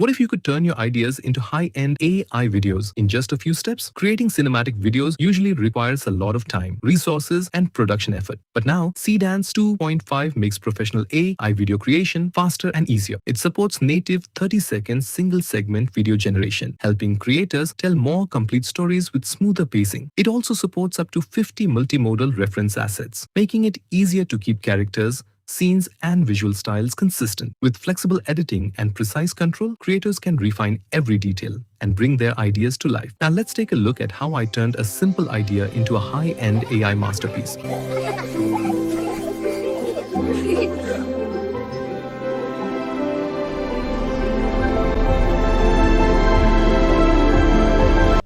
What if you could turn your ideas into high-end AI videos in just a few steps? Creating cinematic videos usually requires a lot of time, resources, and production effort. But now, Seedance 2.5 makes professional AI video creation faster and easier. It supports native 30-second single-segment video generation, helping creators tell more complete stories with smoother pacing. It also supports up to 50 multimodal reference assets, making it easier to keep characters, scenes, and visual styles consistent. With flexible editing and precise control, creators can refine every detail and bring their ideas to life. Now let's take a look at how I turned a simple idea into a high-end AI masterpiece.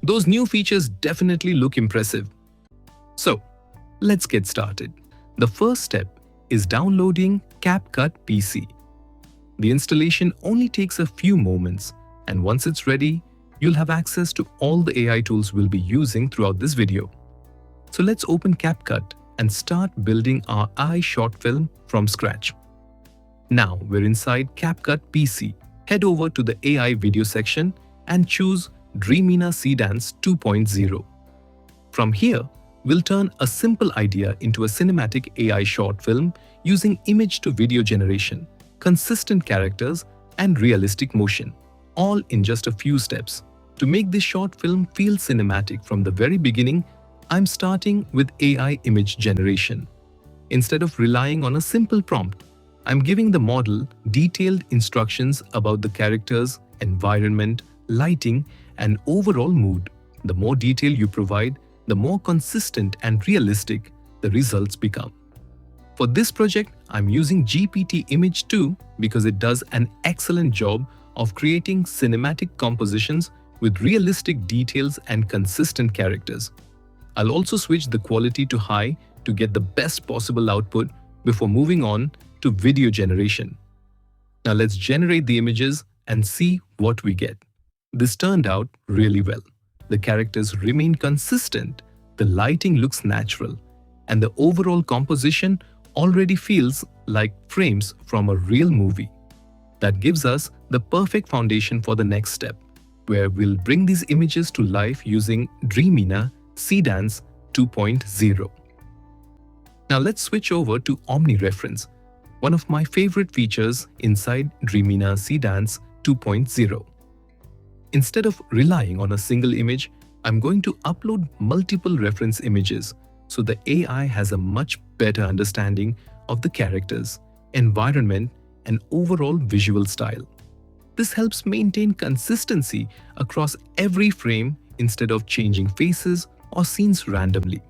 Those new features definitely look impressive. So, let's get started. The first step is downloading CapCut PC. The installation only takes a few moments, and once it's ready, you'll have access to all the AI tools we'll be using throughout this video. So let's open CapCut and start building our AI short film from scratch. Now we're inside CapCut PC. Head over to the AI video section and choose Dreamina Seedance 2.0. From here, we'll turn a simple idea into a cinematic AI short film using image-to-video generation, consistent characters, and realistic motion, all in just a few steps. To make this short film feel cinematic from the very beginning, I'm starting with AI image generation. Instead of relying on a simple prompt, I'm giving the model detailed instructions about the characters, environment, lighting, and overall mood. The more detail you provide, the more consistent and realistic the results become. For this project, I'm using GPT Image 2 because it does an excellent job of creating cinematic compositions with realistic details and consistent characters. I'll also switch the quality to high to get the best possible output before moving on to video generation. Now let's generate the images and see what we get. This turned out really well. The characters remain consistent, the lighting looks natural, and the overall composition already feels like frames from a real movie. That gives us the perfect foundation for the next step, where we'll bring these images to life using Dreamina Seedance 2.0. Now let's switch over to Omni-Reference, one of my favorite features inside Dreamina Seedance 2.0. Instead of relying on a single image, I'm going to upload multiple reference images so the AI has a much better understanding of the characters, environment, and overall visual style. This helps maintain consistency across every frame instead of changing faces or scenes randomly.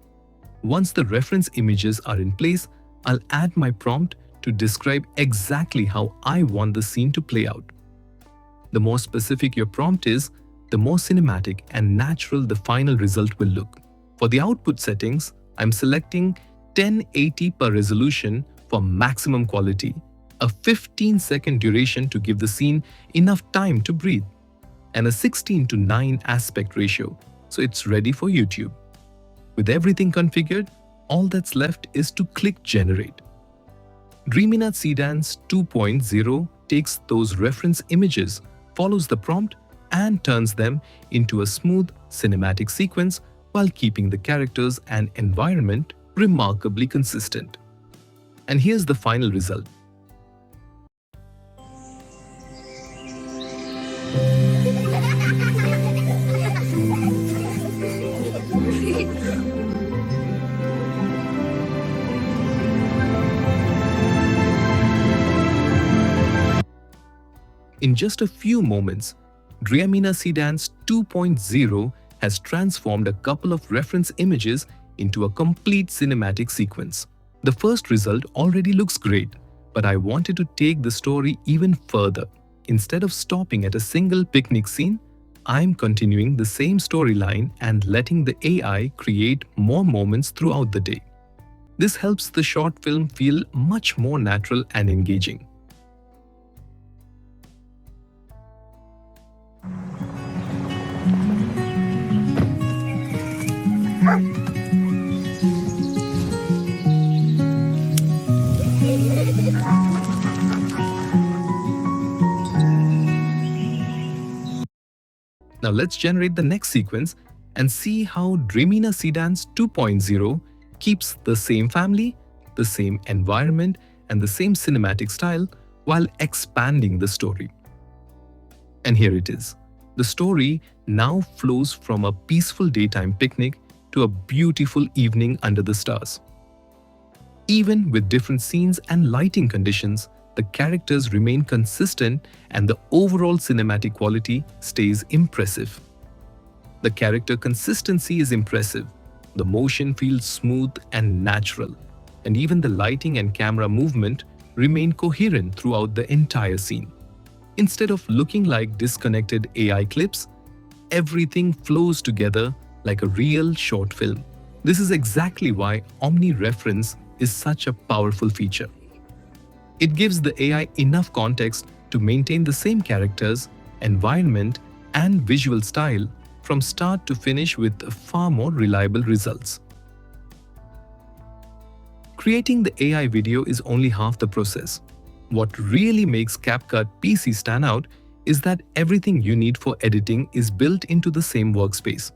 Once the reference images are in place, I'll add my prompt to describe exactly how I want the scene to play out. The more specific your prompt is, the more cinematic and natural the final result will look. For the output settings, I'm selecting 1080 per resolution for maximum quality, a 15-second duration to give the scene enough time to breathe, and a 16:9 aspect ratio, so it's ready for YouTube. With everything configured, all that's left is to click Generate. Dreamina Seedance 2.0 takes those reference images, follows the prompt, and turns them into a smooth cinematic sequence while keeping the characters and environment remarkably consistent. And here's the final result. In just a few moments, Dreamina Seedance 2.0 has transformed a couple of reference images into a complete cinematic sequence. The first result already looks great, but I wanted to take the story even further. Instead of stopping at a single picnic scene, I'm continuing the same storyline and letting the AI create more moments throughout the day. This helps the short film feel much more natural and engaging. Now let's generate the next sequence and see how Dreamina Seedance 2.0 keeps the same family, the same environment, and the same cinematic style while expanding the story. And here it is. The story now flows from a peaceful daytime picnic to a beautiful evening under the stars. Even with different scenes and lighting conditions, the characters remain consistent and the overall cinematic quality stays impressive. The character consistency is impressive, the motion feels smooth and natural, and even the lighting and camera movement remain coherent throughout the entire scene. Instead of looking like disconnected AI clips, everything flows together like a real short film. This is exactly why omni-reference is such a powerful feature. It gives the AI enough context to maintain the same characters, environment, and visual style from start to finish with far more reliable results. Creating the AI video is only half the process. What really makes CapCut PC stand out is that everything you need for editing is built into the same workspace.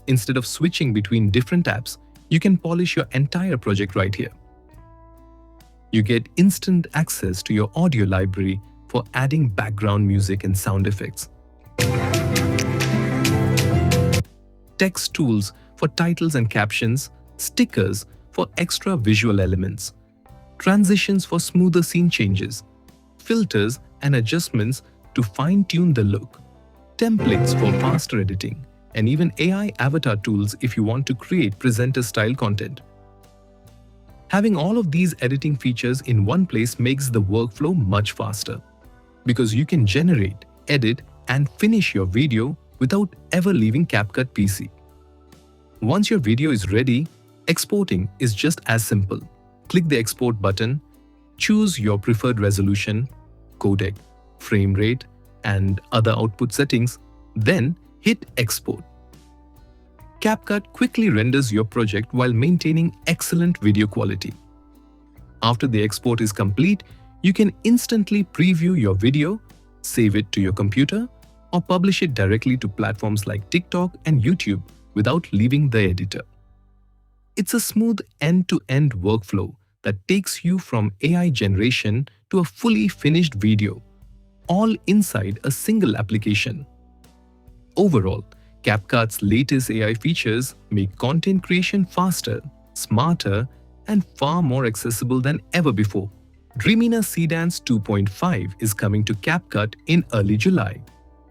Instead of switching between different apps, you can polish your entire project right here. You get instant access to your audio library for adding background music and sound effects. Text tools for titles and captions, stickers for extra visual elements, transitions for smoother scene changes, filters and adjustments to fine-tune the look, templates for faster editing, and even AI avatar tools if you want to create presenter-style content. Having all of these editing features in one place makes the workflow much faster, because you can generate, edit, and finish your video without ever leaving CapCut PC. Once your video is ready, exporting is just as simple. Click the export button, choose your preferred resolution, codec, frame rate, and other output settings, then hit export. CapCut quickly renders your project while maintaining excellent video quality. After the export is complete, you can instantly preview your video, save it to your computer, or publish it directly to platforms like TikTok and YouTube without leaving the editor. It's a smooth end-to-end workflow that takes you from AI generation to a fully finished video, all inside a single application. Overall, CapCut's latest AI features make content creation faster, smarter, and far more accessible than ever before. Dreamina Seedance 2.5 is coming to CapCut in early July,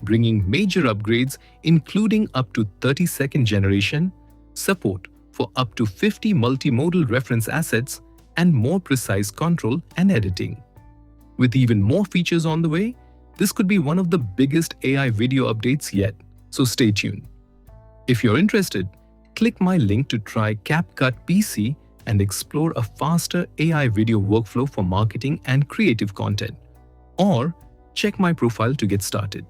bringing major upgrades including up to 30-second generation, support for up to 50 multimodal reference assets, and more precise control and editing. With even more features on the way, this could be one of the biggest AI video updates yet, so stay tuned. If you're interested, click my link to try CapCut PC and explore a faster AI video workflow for marketing and creative content. Or check my profile to get started.